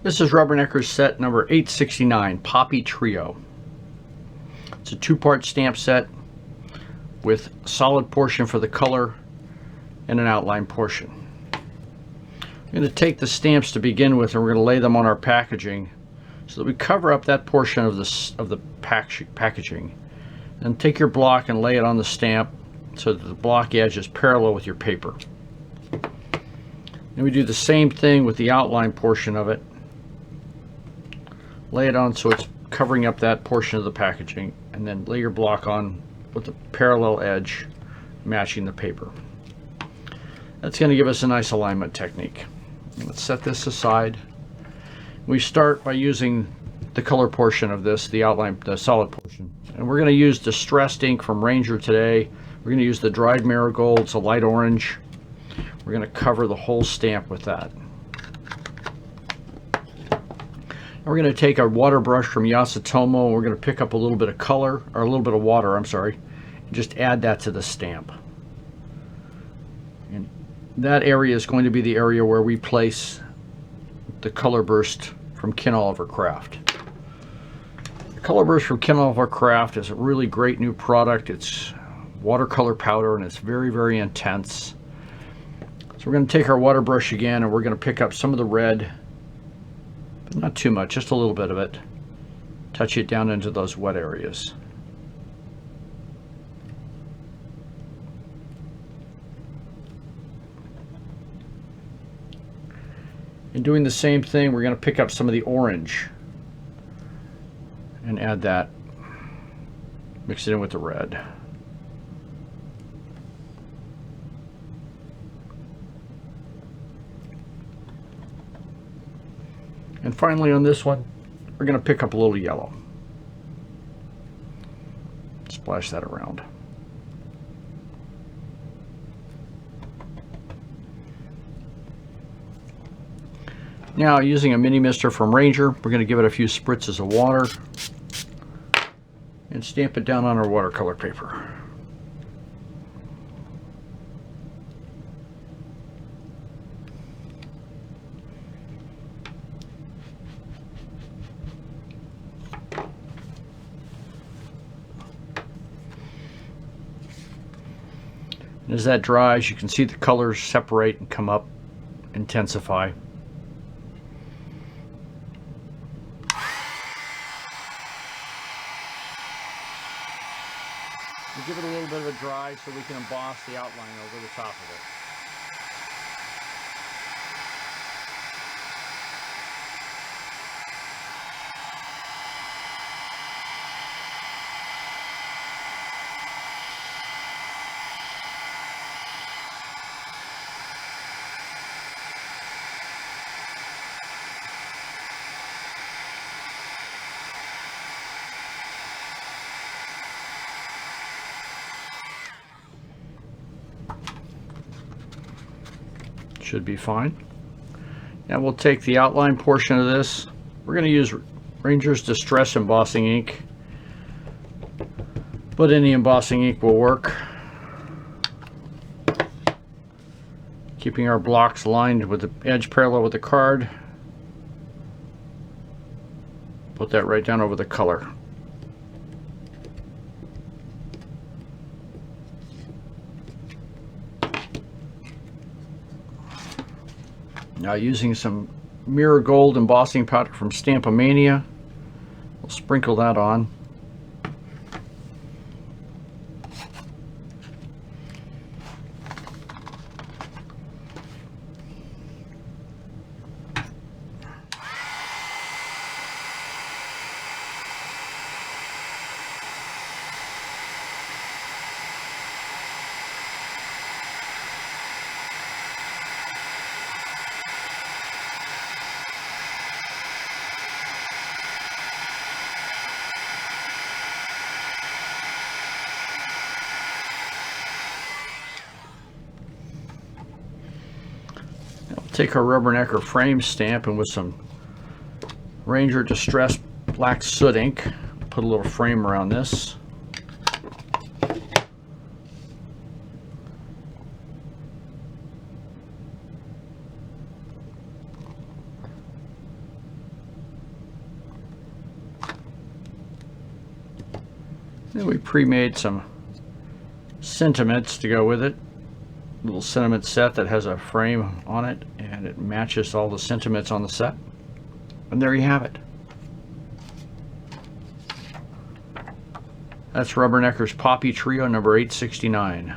This is Rubbernecker set number 869, Poppy Trio. It's a two-part stamp set with a solid portion for the color and an outline portion. I'm going to take the stamps to begin with and we're going to lay them on our packaging so that we cover up that portion of the packaging. And take your block and lay it on the stamp so that the block edge is parallel with your paper. And we do the same thing with the outline portion of it. Lay it on so it's covering up that portion of the packaging, and then lay your block on with the parallel edge matching the paper. That's going to give us a nice alignment technique. Let's set this aside. We start by using the color portion of this, the outline, the solid portion. And we're going to use distressed ink from Ranger today. We're going to use the dried marigold. It's a light orange. We're going to cover the whole stamp with that. And we're going to take our water brush from Yasutomo. We're going to pick up a little bit of color, or a little bit of water, I'm sorry, and just add that to the stamp. And that area is going to be the area where we place the color burst from Ken Oliver Craft. The color burst from Ken Oliver Craft is a really great new product. It's watercolor powder and it's very, very intense. So we're going to take our water brush again and we're going to pick up some of the red, but not too much, just a little bit of it. Touch it down into those wet areas. And doing the same thing, we're going to pick up some of the orange and add that, mix it in with the red. And finally on this one, we're going to pick up a little yellow. Splash that around. Now, using a mini mister from Ranger, we're going to give it a few spritzes of water and stamp it down on our watercolor paper. And as that dries, you can see the colors separate and come up, intensify. We'll give it a little bit of a dry so we can emboss the outline over the top of it. Should be fine. Now we'll take the outline portion of this. We're going to use Ranger's Distress Embossing ink, but any embossing ink will work. Keeping our blocks lined with the edge parallel with the card. Put that right down over the color. Now using some mirror gold embossing powder from Stampomania, we'll sprinkle that on. Take our Rubbernecker frame stamp and with some Ranger Distress Black Soot ink, put a little frame around this. Then we pre-made some sentiments to go with it. A little sentiment set that has a frame on it, and it matches all the sentiments on the set. And there you have it. That's Rubbernecker's Poppy Trio number 869.